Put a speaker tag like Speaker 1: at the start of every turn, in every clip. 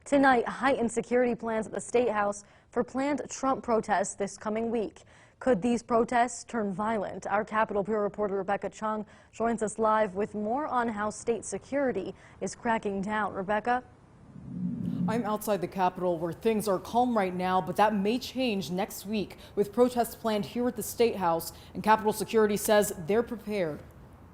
Speaker 1: Tonight, heightened security plans at the State House for planned Trump protests this coming week. Could these protests turn violent? Our Capitol Bureau reporter Rebecca Chung joins us live with more on how state security is cracking down. Rebecca?
Speaker 2: I'm outside the Capitol where things are calm right now, but that may change next week with protests planned here at the State House, and Capitol Security says they're prepared.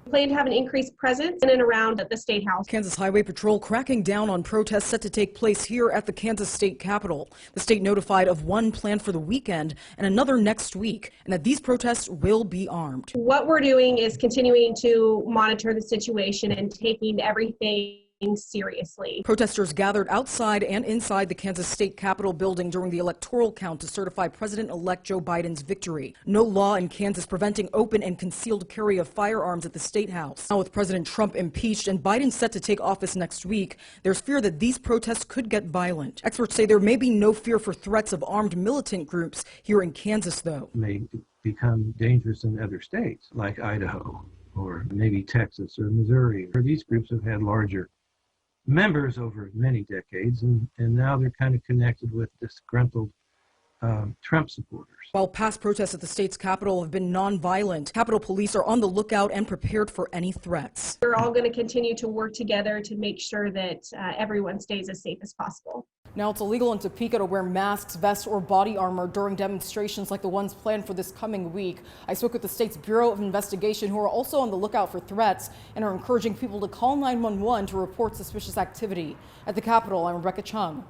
Speaker 3: We plan to have an increased presence in and around the State House.
Speaker 2: Kansas Highway Patrol cracking down on protests set to take place here at the Kansas State Capitol. The state notified of one planned for the weekend and another next week, and that these protests will be armed.
Speaker 3: What we're doing is continuing to monitor the situation and taking everything seriously.
Speaker 2: Protesters gathered outside and inside the Kansas State Capitol building during the electoral count to certify President-elect Joe Biden's victory. No law in Kansas preventing open and concealed carry of firearms at the State House. Now with President Trump impeached and Biden set to take office next week, there's fear that these protests could get violent. Experts say there may be no fear for threats of armed militant groups here in Kansas, though.
Speaker 4: May become dangerous in other states like Idaho or maybe Texas or Missouri, where these groups have had larger members over many decades, and now they're kind of connected with disgruntled Trump supporters.
Speaker 2: While past protests at the state's Capitol have been nonviolent, Capitol Police are on the lookout and prepared for any threats.
Speaker 3: We're all going to continue to work together to make sure that everyone stays as safe as possible.
Speaker 2: Now it's illegal in Topeka to wear masks, vests, or body armor during demonstrations like the ones planned for this coming week. I spoke with the state's Bureau of Investigation, who are also on the lookout for threats and are encouraging people to call 911 to report suspicious activity. At the Capitol, I'm Rebecca Chung.